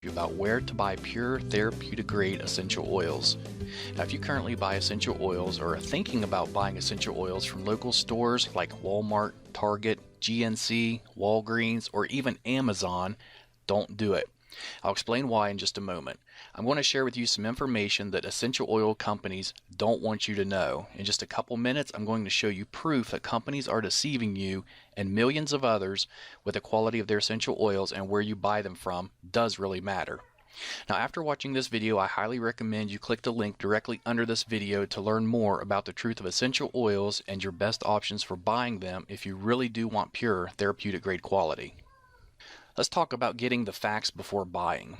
about where to buy pure therapeutic grade essential oils. Now, if you currently buy essential oils or are thinking about buying essential oils from local stores like Walmart, Target, GNC, Walgreens, or even Amazon, don't do it. I'll explain why in just a moment. I'm going to share with you some information that essential oil companies don't want you to know. In just a couple minutes, I'm going to show you proof that companies are deceiving you and millions of others with the quality of their essential oils, and where you buy them from does really matter. Now, after watching this video, I highly recommend you click the link directly under this video to learn more about the truth of essential oils and your best options for buying them if you really do want pure therapeutic grade quality. Let's talk about getting the facts before buying.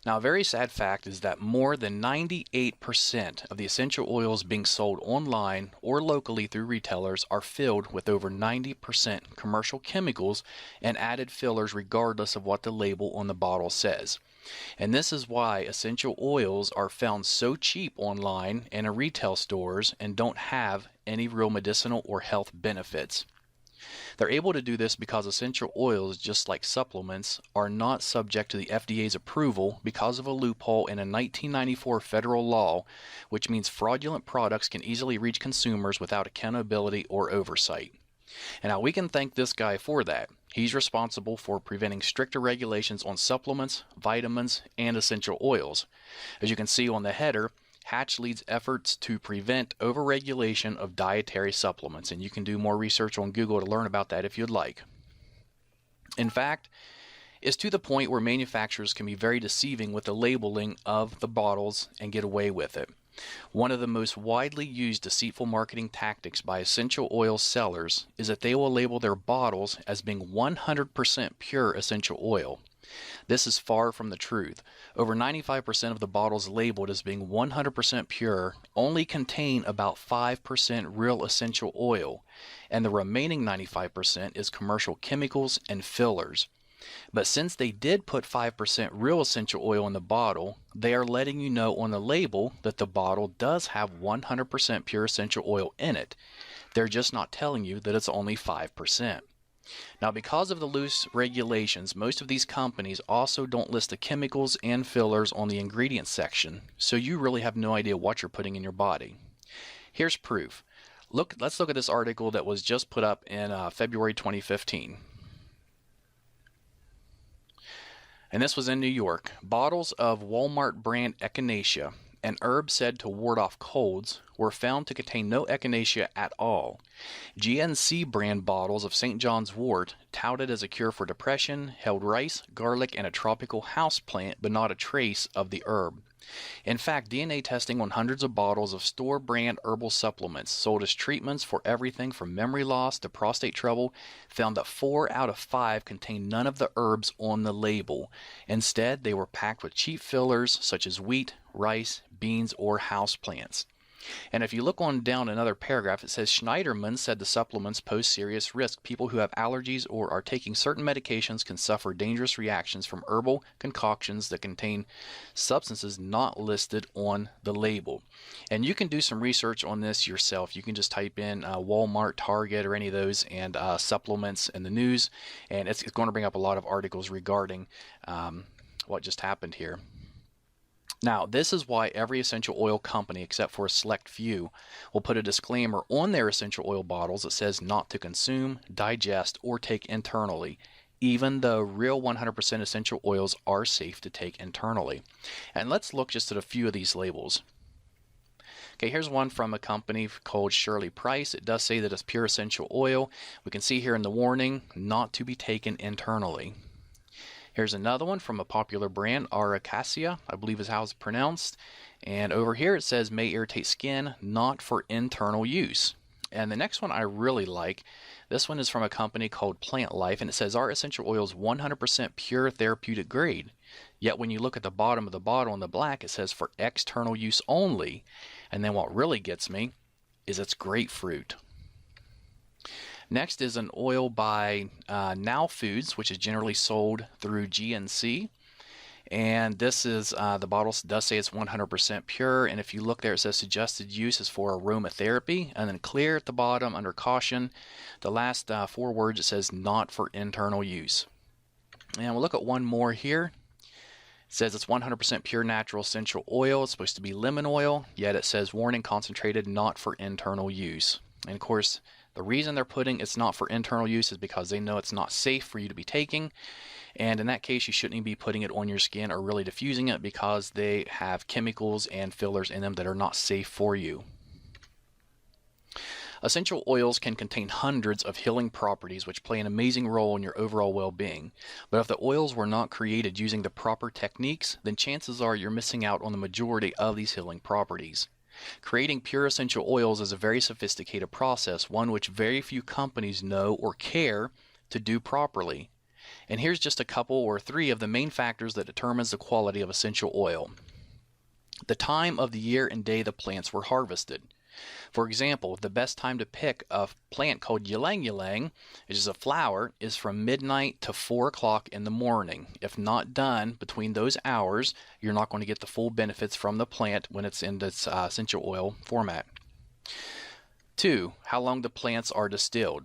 Now, a very sad fact is that more than 98% of the essential oils being sold online or locally through retailers are filled with over 90% commercial chemicals and added fillers regardless of what the label on the bottle says. And this is why essential oils are found so cheap online and in retail stores and don't have any real medicinal or health benefits. They're able to do this because essential oils, just like supplements, are not subject to the FDA's approval because of a loophole in a 1994 federal law, which means fraudulent products can easily reach consumers without accountability or oversight. And now we can thank this guy for that. He's responsible for preventing stricter regulations on supplements, vitamins, and essential oils. As you can see on the header, Hatch leads efforts to prevent overregulation of dietary supplements, and you can do more research on Google to learn about that if you'd like. In fact, it's to the point where manufacturers can be very deceiving with the labeling of the bottles and get away with it. One of the most widely used deceitful marketing tactics by essential oil sellers is that they will label their bottles as being 100% pure essential oil. This is far from the truth. Over 95% of the bottles labeled as being 100% pure only contain about 5% real essential oil, and the remaining 95% is commercial chemicals and fillers. But since they did put 5% real essential oil in the bottle, they are letting you know on the label that the bottle does have 100% pure essential oil in it. They're just not telling you that it's only 5%. Now, because of the loose regulations, most of these companies also don't list the chemicals and fillers on the ingredients section, so you really have no idea what you're putting in your body. Here's proof. Let's look at this article that was just put up in February 2015. And this was in New York. Bottles of Walmart brand echinacea, an herb said to ward off colds, were found to contain no echinacea at all. GNC brand bottles of St. John's wort, touted as a cure for depression, held rice, garlic, and a tropical house plant, but not a trace of the herb. In fact, DNA testing on hundreds of bottles of store-brand herbal supplements sold as treatments for everything from memory loss to prostate trouble found that 4 out of 5 contained none of the herbs on the label. Instead, they were packed with cheap fillers such as wheat, rice, beans, or houseplants. And if you look on down another paragraph, it says Schneiderman said the supplements pose serious risk. People who have allergies or are taking certain medications can suffer dangerous reactions from herbal concoctions that contain substances not listed on the label. And you can do some research on this yourself. You can just type in Walmart, Target, or any of those, and supplements in the news, and it's going to bring up a lot of articles regarding what just happened here. Now, this is why every essential oil company, except for a select few, will put a disclaimer on their essential oil bottles that says not to consume, digest, or take internally, even though real 100% essential oils are safe to take internally. And let's look just at a few of these labels. Okay, here's one from a company called Shirley Price. It does say that it's pure essential oil. We can see here in the warning, not to be taken internally. Here's another one from a popular brand, Aracacia, I believe is how it's pronounced. And over here it says may irritate skin, not for internal use. And the next one I really like. This one is from a company called Plant Life, and it says our essential oil is 100% pure therapeutic grade. Yet when you look at the bottom of the bottle in the black, it says for external use only. And then what really gets me is it's grapefruit. Next is an oil by Now Foods, which is generally sold through GNC. And this is, the bottle does say it's 100% pure. And if you look there, it says suggested use is for aromatherapy. And then clear at the bottom under caution. The last 4 words, it says not for internal use. And we'll look at one more here. says it's 100% pure natural essential oil. It's supposed to be lemon oil, yet it says warning concentrated, not for internal use. And of course, the reason they're putting it's not for internal use is because they know it's not safe for you to be taking. And in that case, you shouldn't even be putting it on your skin or really diffusing it because they have chemicals and fillers in them that are not safe for you. Essential oils can contain hundreds of healing properties which play an amazing role in your overall well-being. But if the oils were not created using the proper techniques, then chances are you're missing out on the majority of these healing properties. Creating pure essential oils is a very sophisticated process, one which very few companies know or care to do properly. And here's just a couple or three of the main factors that determines the quality of essential oil. The time of the year and day the plants were harvested. For example, the best time to pick a plant called ylang ylang, which is a flower, is from midnight to 4 o'clock in the morning. If not done between those hours, you're not going to get the full benefits from the plant when it's in its essential oil format. 2. How long the plants are distilled.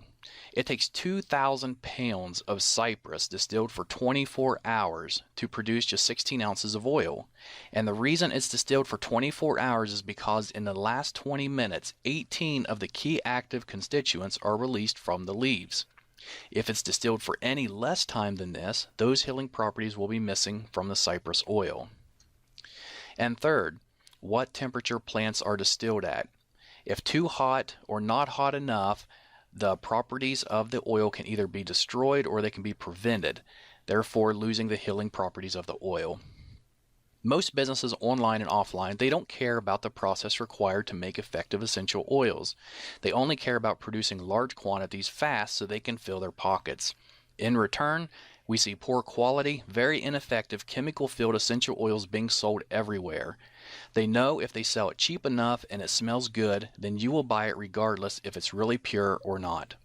It takes 2,000 pounds of cypress distilled for 24 hours to produce just 16 ounces of oil. And the reason it's distilled for 24 hours is because in the last 20 minutes, 18 of the key active constituents are released from the leaves. If it's distilled for any less time than this, those healing properties will be missing from the cypress oil. And third, what temperature plants are distilled at. If too hot or not hot enough, the properties of the oil can either be destroyed or they can be prevented, therefore losing the healing properties of the oil. Most businesses online and offline, they don't care about the process required to make effective essential oils. They only care about producing large quantities fast so they can fill their pockets. In return, we see poor quality, very ineffective chemical-filled essential oils being sold everywhere. They know if they sell it cheap enough and it smells good, then you will buy it regardless if it's really pure or not.